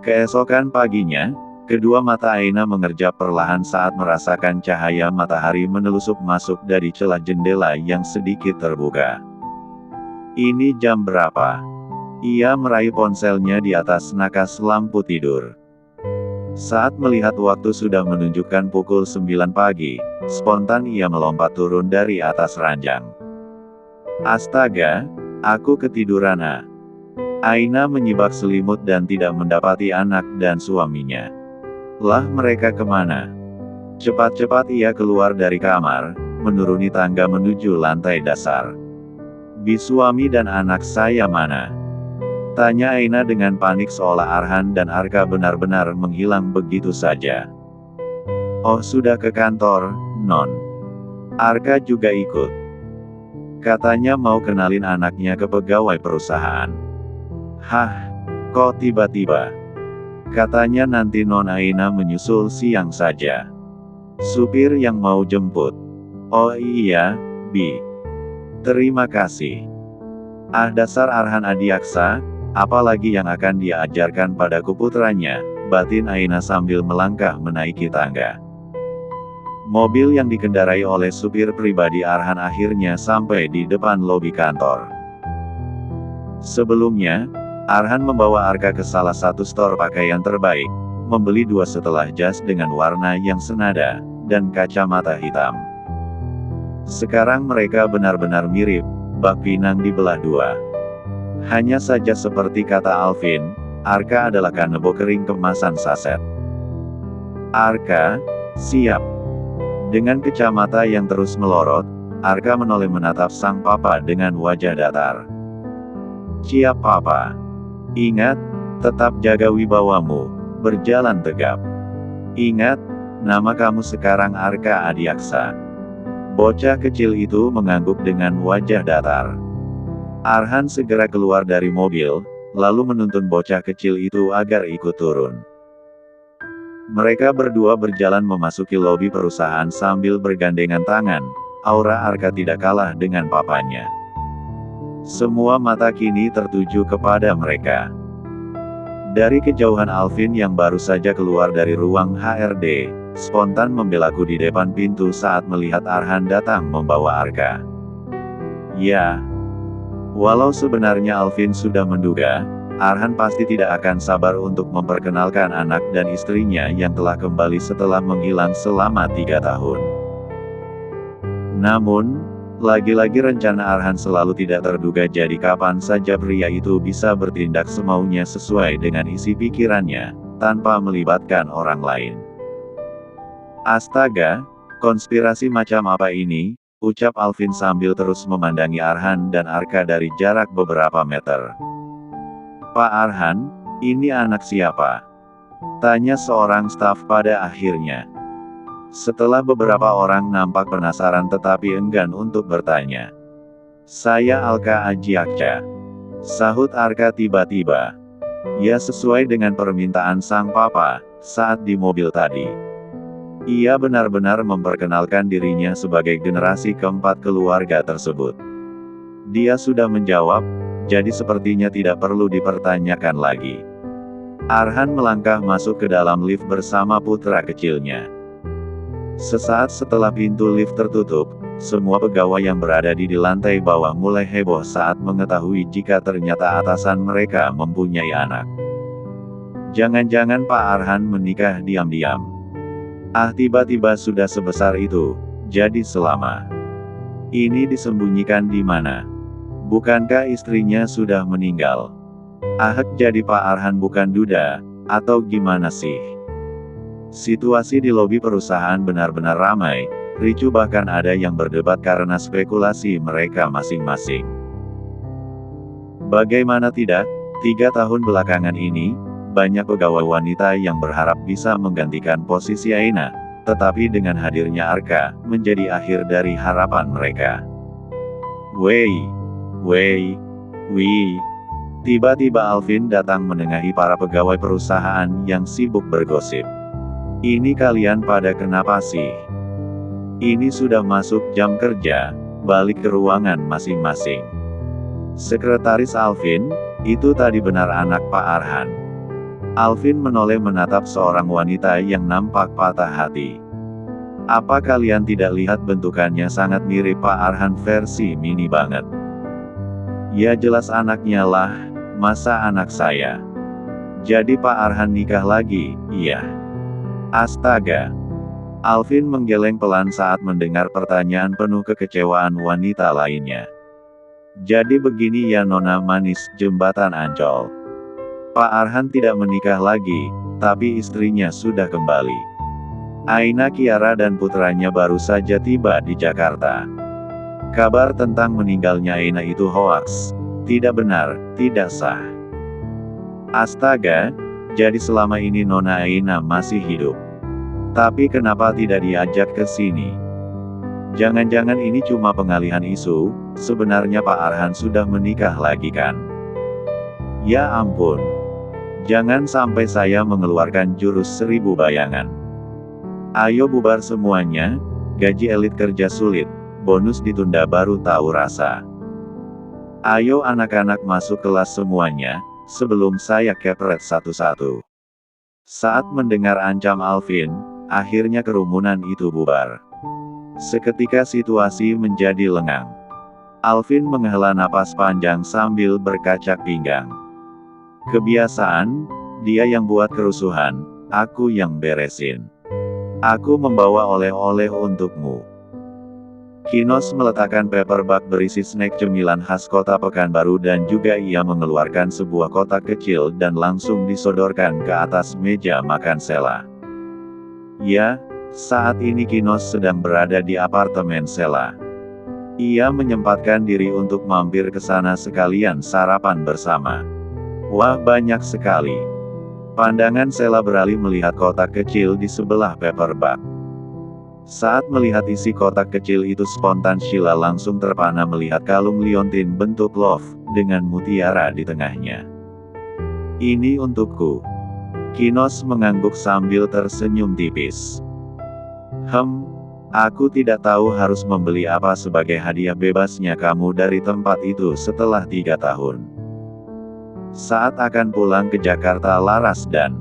Keesokan paginya, kedua mata Aina mengerjap perlahan saat merasakan cahaya matahari menelusup masuk dari celah jendela yang sedikit terbuka. Ini jam berapa? Ia meraih ponselnya di atas nakas lampu tidur. Saat melihat waktu sudah menunjukkan pukul 9 pagi, spontan ia melompat turun dari atas ranjang. Astaga, aku ketiduran ah. Aina menyibak selimut dan tidak mendapati anak dan suaminya. Lah mereka kemana? Cepat-cepat ia keluar dari kamar, menuruni tangga menuju lantai dasar. Bi suami dan anak saya mana? Tanya Aina dengan panik seolah Arhan dan Arka benar-benar menghilang begitu saja. Oh sudah ke kantor, Non. Arka juga ikut. Katanya mau kenalin anaknya ke pegawai perusahaan. Hah, kok tiba-tiba? Katanya nanti Non Aina menyusul siang saja. Supir yang mau jemput. Oh iya, Bi. Terima kasih. Ah dasar Arhan Adiaksa, apalagi yang akan dia ajarkan padaku putranya, batin Aina sambil melangkah menaiki tangga. Mobil yang dikendarai oleh supir pribadi Arhan akhirnya sampai di depan lobi kantor. Sebelumnya, Arhan membawa Arka ke salah satu store pakaian terbaik, membeli 2 setelah jas dengan warna yang senada, dan kacamata hitam. Sekarang mereka benar-benar mirip, bak pinang dibelah 2. Hanya saja seperti kata Alvin, Arka adalah kanebo kering kemasan saset. Arka, siap. Dengan kacamata yang terus melorot, Arka menoleh menatap sang papa dengan wajah datar. Siap papa. Ingat, tetap jaga wibawamu, berjalan tegap. Ingat, nama kamu sekarang Arka Adiaksa. Bocah kecil itu mengangguk dengan wajah datar. Arhan segera keluar dari mobil, lalu menuntun bocah kecil itu agar ikut turun. Mereka berdua berjalan memasuki lobi perusahaan sambil bergandengan tangan. Aura Arka tidak kalah dengan papanya. Semua mata kini tertuju kepada mereka. Dari kejauhan Alvin yang baru saja keluar dari ruang HRD, spontan membelaku di depan pintu saat melihat Arhan datang membawa Arka. Ya. Walau sebenarnya Alvin sudah menduga, Arhan pasti tidak akan sabar untuk memperkenalkan anak dan istrinya yang telah kembali setelah menghilang selama 3 tahun. Namun, lagi-lagi rencana Arhan selalu tidak terduga, jadi kapan saja pria itu bisa bertindak semaunya sesuai dengan isi pikirannya, tanpa melibatkan orang lain. Astaga, konspirasi macam apa ini? Ucap Alvin sambil terus memandangi Arhan dan Arka dari jarak beberapa meter. Pak Arhan, ini anak siapa? Tanya seorang staf pada akhirnya. Setelah beberapa orang nampak penasaran tetapi enggan untuk bertanya. Saya Alka Adiaksa. Sahut Arka tiba-tiba. Ya sesuai dengan permintaan sang papa, saat di mobil tadi. Ia benar-benar memperkenalkan dirinya sebagai generasi keempat keluarga tersebut. Dia sudah menjawab, jadi sepertinya tidak perlu dipertanyakan lagi. Arhan melangkah masuk ke dalam lift bersama putra kecilnya. Sesaat setelah pintu lift tertutup, semua pegawai yang berada di lantai bawah mulai heboh saat mengetahui jika ternyata atasan mereka mempunyai anak. Jangan-jangan Pak Arhan menikah diam-diam. Ah tiba-tiba sudah sebesar itu, jadi selama ini disembunyikan di mana? Bukankah istrinya sudah meninggal? Ah jadi Pak Arhan bukan duda, atau gimana sih? Situasi di lobi perusahaan benar-benar ramai, ricuh bahkan ada yang berdebat karena spekulasi mereka masing-masing. Bagaimana tidak, 3 tahun belakangan ini, banyak pegawai wanita yang berharap bisa menggantikan posisi Aina, tetapi dengan hadirnya Arka, menjadi akhir dari harapan mereka. Wei. Tiba-tiba Alvin datang menengahi para pegawai perusahaan yang sibuk bergosip. Ini kalian pada kenapa sih? Ini sudah masuk jam kerja, balik ke ruangan masing-masing. Sekretaris Alvin, itu tadi benar anak Pak Arhan. Alvin menoleh menatap seorang wanita yang nampak patah hati. Apa kalian tidak lihat bentukannya sangat mirip Pak Arhan versi mini banget? Ya jelas anaknya lah, masa anak saya? Jadi Pak Arhan nikah lagi, iya. Astaga. Alvin menggeleng pelan saat mendengar pertanyaan penuh kekecewaan wanita lainnya. Jadi begini ya Nona manis jembatan Ancol. Pak Arhan tidak menikah lagi, tapi istrinya sudah kembali. Aina Kiara dan putranya baru saja tiba di Jakarta. Kabar tentang meninggalnya Aina itu hoaks. Tidak benar, tidak sah. Astaga, jadi selama ini Nona Aina masih hidup. Tapi kenapa tidak diajak ke sini? Jangan-jangan ini cuma pengalihan isu, sebenarnya Pak Arhan sudah menikah lagi kan? Ya ampun. Jangan sampai saya mengeluarkan jurus 1000 bayangan. Ayo bubar semuanya, gaji elit kerja sulit, bonus ditunda baru tahu rasa. Ayo anak-anak masuk kelas semuanya, sebelum saya kepret satu-satu. Saat mendengar ancam Alvin, akhirnya kerumunan itu bubar. Seketika situasi menjadi lengang. Alvin menghela napas panjang sambil berkacak pinggang. Kebiasaan, dia yang buat kerusuhan, aku yang beresin. Aku membawa oleh-oleh untukmu. Kinos meletakkan paperback berisi snack cemilan khas kota Pekanbaru dan juga ia mengeluarkan sebuah kotak kecil dan langsung disodorkan ke atas meja makan Sela. Ya, saat ini Kinos sedang berada di apartemen Sela. Ia menyempatkan diri untuk mampir ke sana sekalian sarapan bersama. Wah banyak sekali. Pandangan Sela beralih melihat kotak kecil di sebelah paperback. Saat melihat isi kotak kecil itu spontan Sheila langsung terpana melihat kalung liontin bentuk love, dengan mutiara di tengahnya. Ini untukku. Kinos mengangguk sambil tersenyum tipis. Aku tidak tahu harus membeli apa sebagai hadiah bebasnya kamu dari tempat itu setelah 3 tahun. Saat akan pulang ke Jakarta Laras dan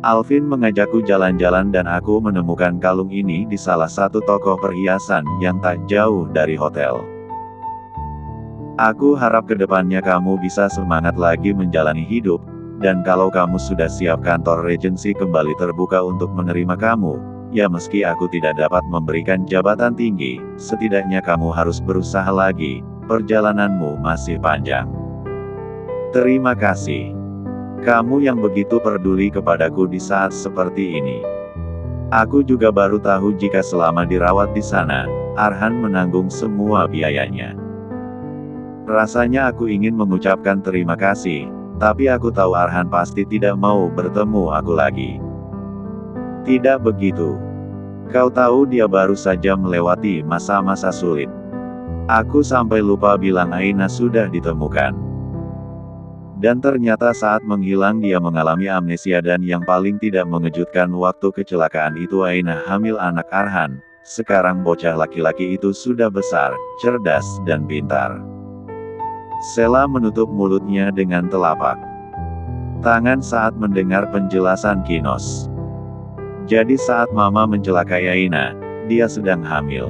Alvin mengajakku jalan-jalan dan aku menemukan kalung ini di salah satu toko perhiasan yang tak jauh dari hotel. Aku harap kedepannya kamu bisa semangat lagi menjalani hidup, dan kalau kamu sudah siap kantor Regency kembali terbuka untuk menerima kamu, ya meski aku tidak dapat memberikan jabatan tinggi, setidaknya kamu harus berusaha lagi, perjalananmu masih panjang. Terima kasih. Kamu yang begitu peduli kepadaku di saat seperti ini. Aku juga baru tahu jika selama dirawat di sana, Arhan menanggung semua biayanya. Rasanya aku ingin mengucapkan terima kasih, tapi aku tahu Arhan pasti tidak mau bertemu aku lagi. Tidak begitu. Kau tahu dia baru saja melewati masa-masa sulit. Aku sampai lupa bilang Aina sudah ditemukan. Dan ternyata saat menghilang dia mengalami amnesia dan yang paling tidak mengejutkan waktu kecelakaan itu Aina hamil anak Arhan. Sekarang bocah laki-laki itu sudah besar, cerdas dan pintar. Sela menutup mulutnya dengan telapak tangan saat mendengar penjelasan Kinos. Jadi saat mama mencelakai Aina, dia sedang hamil.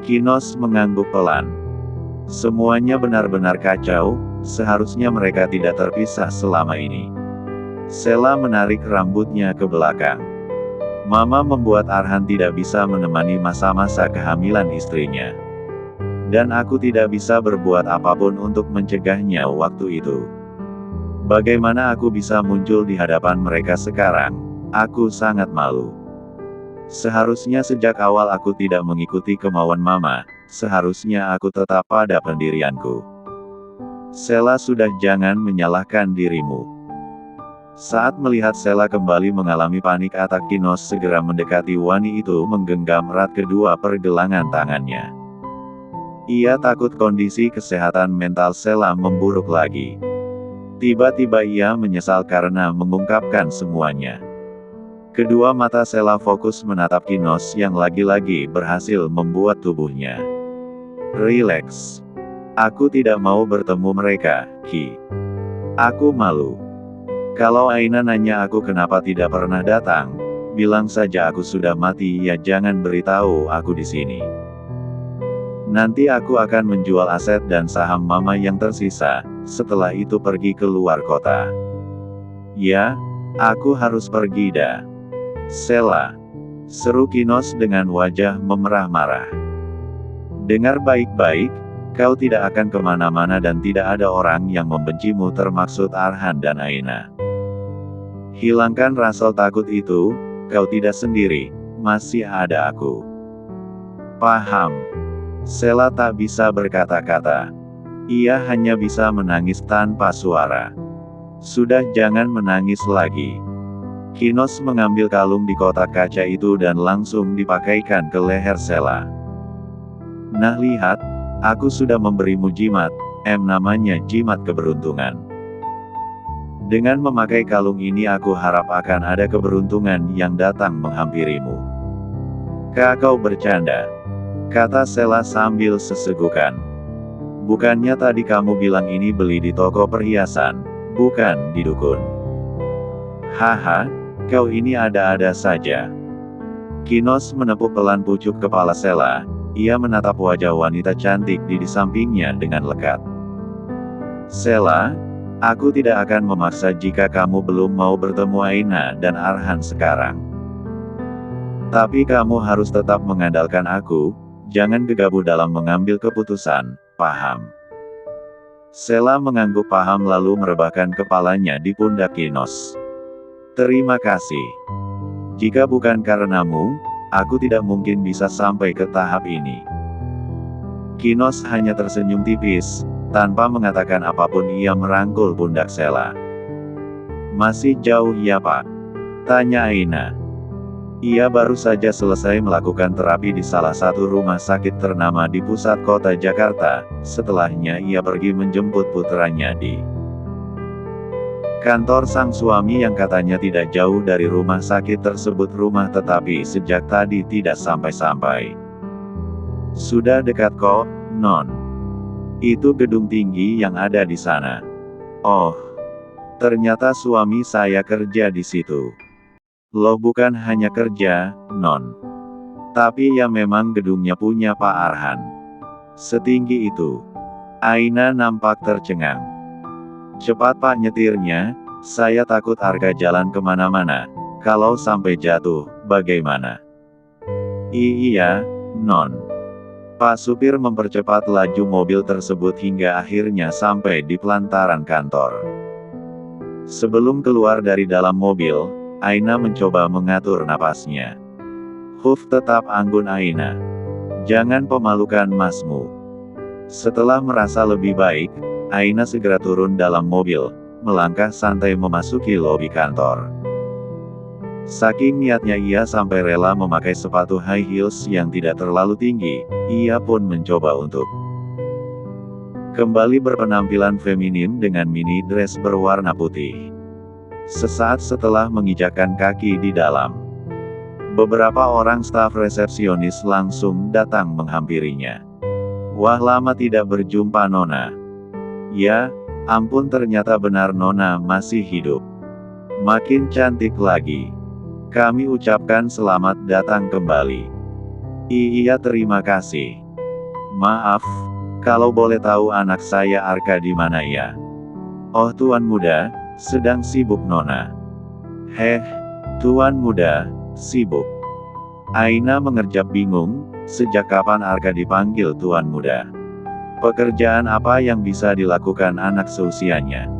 Kinos mengangguk pelan. Semuanya benar-benar kacau, seharusnya mereka tidak terpisah selama ini. Sela menarik rambutnya ke belakang. Mama membuat Arhan tidak bisa menemani masa-masa kehamilan istrinya. Dan aku tidak bisa berbuat apapun untuk mencegahnya waktu itu. Bagaimana aku bisa muncul di hadapan mereka sekarang? Aku sangat malu. Seharusnya sejak awal aku tidak mengikuti kemauan mama, seharusnya aku tetap pada pendirianku. Sela sudah jangan menyalahkan dirimu. Saat melihat Sela kembali mengalami panik atak Kinos segera mendekati Wani itu menggenggam erat kedua pergelangan tangannya. Ia takut kondisi kesehatan mental Sela memburuk lagi. Tiba-tiba ia menyesal karena mengungkapkan semuanya. Kedua mata Sela fokus menatap Kinos yang lagi-lagi berhasil membuat tubuhnya rileks. Aku tidak mau bertemu mereka, Ki. Aku malu. Kalau Aina nanya aku kenapa tidak pernah datang, bilang saja aku sudah mati ya, jangan beritahu aku di sini. Nanti aku akan menjual aset dan saham mama yang tersisa, setelah itu pergi ke luar kota. Ya, aku harus pergi dah. Sela, seru Kinos dengan wajah memerah-marah. Dengar baik-baik, kau tidak akan kemana-mana dan tidak ada orang yang membencimu termaksud Arhan dan Aina. Hilangkan rasa takut itu, kau tidak sendiri, masih ada aku. Paham. Sela tak bisa berkata-kata. Ia hanya bisa menangis tanpa suara. Sudah, jangan menangis lagi. Kinos mengambil kalung di kotak kaca itu dan langsung dipakaikan ke leher Sela. Nah lihat, aku sudah memberimu jimat, namanya jimat keberuntungan. Dengan memakai kalung ini aku harap akan ada keberuntungan yang datang menghampirimu. Kau bercanda, kata Sela sambil sesegukan. Bukannya tadi kamu bilang ini beli di toko perhiasan, bukan di dukun. Haha, kau ini ada-ada saja. Kinos menepuk pelan pucuk kepala Sela. Ia menatap wajah wanita cantik di sampingnya dengan lekat. Sela, aku tidak akan memaksa jika kamu belum mau bertemu Aina dan Arhan sekarang. Tapi kamu harus tetap mengandalkan aku, jangan gegabah dalam mengambil keputusan, paham? Sela mengangguk paham lalu merebahkan kepalanya di pundak Kinos. Terima kasih. Jika bukan karenamu, aku tidak mungkin bisa sampai ke tahap ini. Kinos hanya tersenyum tipis, tanpa mengatakan apapun ia merangkul pundak Sela. Masih jauh ya Pak? Tanya Aina. Ia baru saja selesai melakukan terapi di salah satu rumah sakit ternama di pusat kota Jakarta, setelahnya ia pergi menjemput putranya di kantor sang suami yang katanya tidak jauh dari rumah sakit tersebut rumah tetapi sejak tadi tidak sampai-sampai. Sudah dekat kok, Non. Itu gedung tinggi yang ada di sana. Oh, ternyata suami saya kerja di situ. Loh bukan hanya kerja, Non. Tapi ya memang gedungnya punya Pak Arhan. Setinggi itu. Aina nampak tercengang. Cepat Pak nyetirnya, saya takut Arka jalan kemana-mana, kalau sampai jatuh, bagaimana? Iya, Non. Pak supir mempercepat laju mobil tersebut hingga akhirnya sampai di pelantaran kantor. Sebelum keluar dari dalam mobil, Aina mencoba mengatur napasnya. Huf, tetap anggun Aina. Jangan pemalukan masmu. Setelah merasa lebih baik, Aina segera turun dalam mobil, melangkah santai memasuki lobi kantor. Saking niatnya ia sampai rela memakai sepatu high heels yang tidak terlalu tinggi, ia pun mencoba untuk kembali berpenampilan feminim dengan mini dress berwarna putih. Sesaat setelah menginjakkan kaki di dalam, beberapa orang staf resepsionis langsung datang menghampirinya. Wah, lama tidak berjumpa Nona. Ya, ampun ternyata benar Nona masih hidup. Makin cantik lagi. Kami ucapkan selamat datang kembali. Iya terima kasih. Maaf, kalau boleh tahu anak saya Arka di mana ya? Oh Tuan Muda, sedang sibuk Nona. Heh, Tuan Muda, sibuk. Aina mengerjap bingung, sejak kapan Arka dipanggil Tuan Muda? Pekerjaan apa yang bisa dilakukan anak seusianya?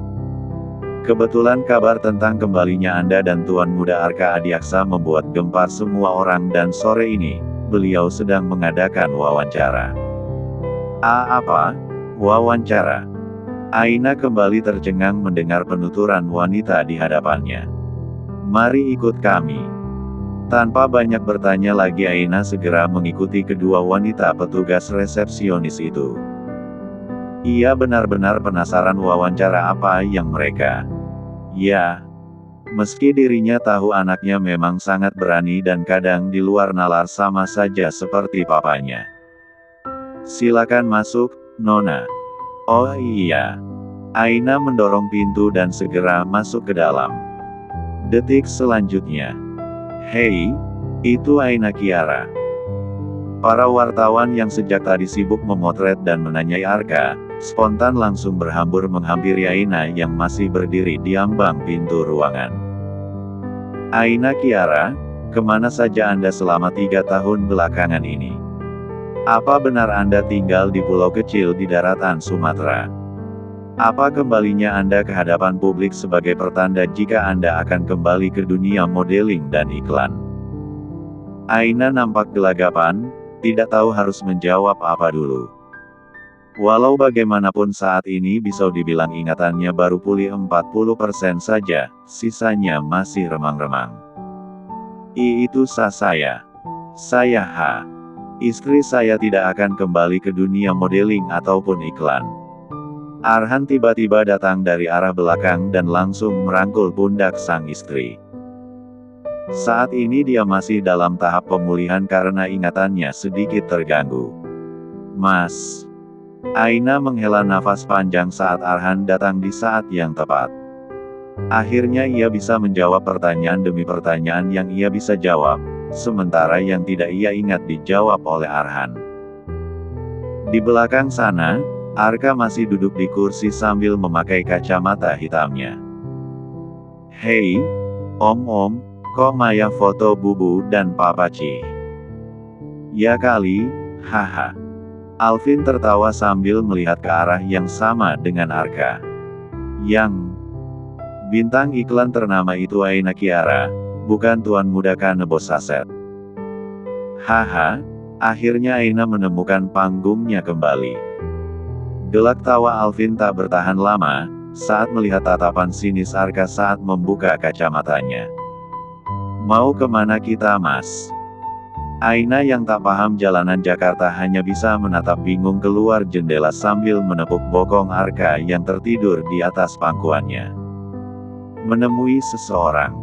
Kebetulan kabar tentang kembalinya Anda dan Tuan Muda Arka Adiaksa membuat gempar semua orang dan sore ini, beliau sedang mengadakan wawancara. Apa? Wawancara? Aina kembali tercengang mendengar penuturan wanita di hadapannya. Mari ikut kami. Tanpa banyak bertanya lagi Aina segera mengikuti kedua wanita petugas resepsionis itu. Ia benar-benar penasaran wawancara apa yang mereka. Ya, meski dirinya tahu anaknya memang sangat berani dan kadang di luar nalar sama saja seperti papanya. Silakan masuk, Nona. Oh iya. Aina mendorong pintu dan segera masuk ke dalam. Detik selanjutnya. Hei, itu Aina Kiara. Para wartawan yang sejak tadi sibuk memotret dan menanyai Arka, spontan langsung berhambur menghampiri Aina yang masih berdiri di ambang pintu ruangan. Aina Kiara, kemana saja Anda selama 3 tahun belakangan ini? Apa benar Anda tinggal di pulau kecil di daratan Sumatera? Apa kembalinya Anda ke hadapan publik sebagai pertanda jika Anda akan kembali ke dunia modeling dan iklan? Aina nampak gelagapan, tidak tahu harus menjawab apa dulu. Walau bagaimanapun saat ini bisa dibilang ingatannya baru pulih 40% saja, sisanya masih remang-remang. Itu saya. Saya istri saya tidak akan kembali ke dunia modeling ataupun iklan. Arhan tiba-tiba datang dari arah belakang dan langsung merangkul pundak sang istri. Saat ini dia masih dalam tahap pemulihan karena ingatannya sedikit terganggu. Mas. Aina menghela nafas panjang saat Arhan datang di saat yang tepat. Akhirnya ia bisa menjawab pertanyaan demi pertanyaan yang ia bisa jawab, sementara yang tidak ia ingat dijawab oleh Arhan. Di belakang sana, Arka masih duduk di kursi sambil memakai kacamata hitamnya. Hei, Om, kok Maya foto Bubu dan Papa Ci? Ya kali, haha. Alvin tertawa sambil melihat ke arah yang sama dengan Arka. Yang bintang iklan ternama itu Aina Kiara, bukan tuan muda Kanebo Saset. Haha, akhirnya Aina menemukan panggungnya kembali. Gelak tawa Alvin tak bertahan lama, saat melihat tatapan sinis Arka saat membuka kacamatanya. Mau kemana kita Mas? Aina yang tak paham jalanan Jakarta hanya bisa menatap bingung keluar jendela sambil menepuk bokong Arka yang tertidur di atas pangkuannya. Menemui seseorang.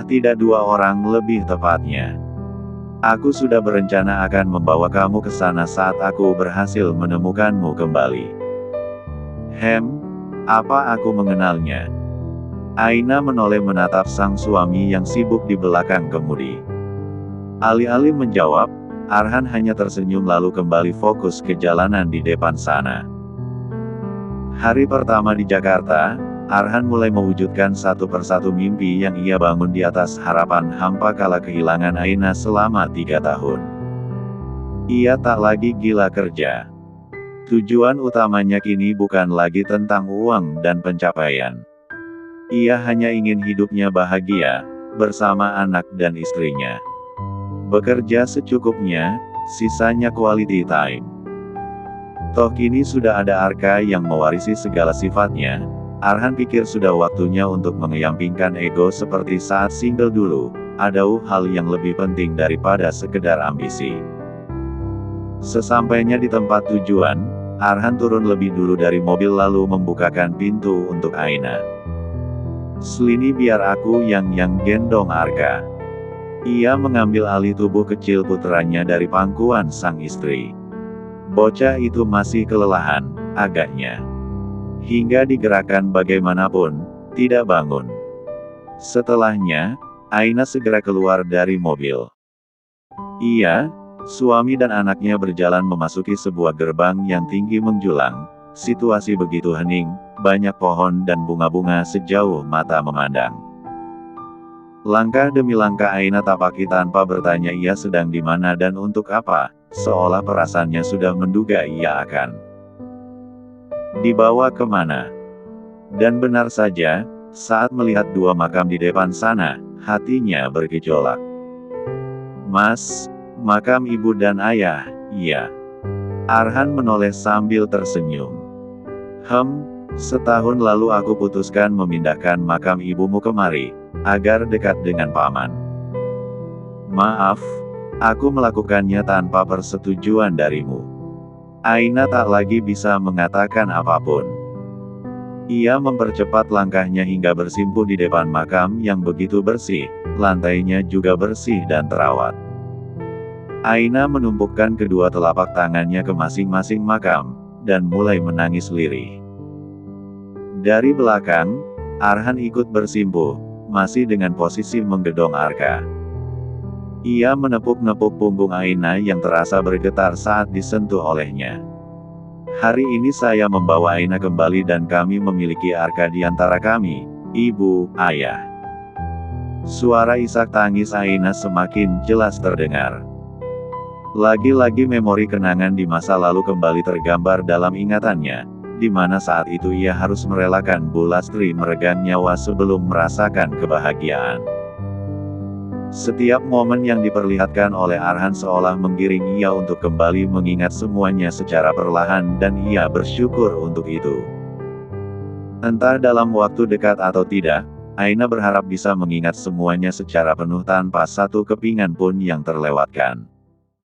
Tidak 2 orang lebih tepatnya. Aku sudah berencana akan membawa kamu ke sana saat aku berhasil menemukanmu kembali. Apa aku mengenalnya? Aina menoleh menatap sang suami yang sibuk di belakang kemudi. Alih-alih menjawab, Arhan hanya tersenyum lalu kembali fokus ke jalanan di depan sana. Hari pertama di Jakarta, Arhan mulai mewujudkan satu persatu mimpi yang ia bangun di atas harapan hampa kala kehilangan Aina selama 3 tahun. Ia tak lagi gila kerja. Tujuan utamanya kini bukan lagi tentang uang dan pencapaian. Ia hanya ingin hidupnya bahagia, bersama anak dan istrinya. Bekerja secukupnya, sisanya quality time. Toh kini sudah ada Arka yang mewarisi segala sifatnya. Arhan pikir sudah waktunya untuk mengeyampingkan ego seperti saat single dulu, ada hal yang lebih penting daripada sekedar ambisi. Sesampainya di tempat tujuan, Arhan turun lebih dulu dari mobil lalu membukakan pintu untuk Aina. Selini biar aku yang gendong Arka. Ia mengambil alih tubuh kecil puteranya dari pangkuan sang istri. Bocah itu masih kelelahan, agaknya. Hingga digerakkan bagaimanapun, tidak bangun. Setelahnya, Aina segera keluar dari mobil. Ia, suami dan anaknya berjalan memasuki sebuah gerbang yang tinggi menjulang. Situasi begitu hening, banyak pohon dan bunga-bunga sejauh mata memandang. Langkah demi langkah Aina tapaki tanpa bertanya ia sedang di mana dan untuk apa, seolah perasaannya sudah menduga ia akan dibawa kemana. Dan benar saja, saat melihat 2 makam di depan sana, hatinya bergejolak. Mas, makam ibu dan ayah, iya. Arhan menoleh sambil tersenyum. Setahun lalu aku putuskan memindahkan makam ibumu kemari, agar dekat dengan paman. Maaf, aku melakukannya tanpa persetujuan darimu. Aina tak lagi bisa mengatakan apapun. Ia mempercepat langkahnya hingga bersimpuh di depan makam yang begitu bersih, lantainya juga bersih dan terawat. Aina menumpukan kedua telapak tangannya ke masing-masing makam, dan mulai menangis lirih. Dari belakang, Arhan ikut bersimpuh, masih dengan posisi menggedong Arka. Ia menepuk-nepuk punggung Aina yang terasa bergetar saat disentuh olehnya. Hari ini saya membawa Aina kembali dan kami memiliki Arka di antara kami, Ibu, Ayah. Suara isak tangis Aina semakin jelas terdengar. Lagi-lagi memori kenangan di masa lalu kembali tergambar dalam ingatannya, di mana saat itu ia harus merelakan Bu Lastri meregang nyawa sebelum merasakan kebahagiaan. Setiap momen yang diperlihatkan oleh Arhan seolah menggiring ia untuk kembali mengingat semuanya secara perlahan dan ia bersyukur untuk itu. Entah dalam waktu dekat atau tidak, Aina berharap bisa mengingat semuanya secara penuh tanpa satu kepingan pun yang terlewatkan.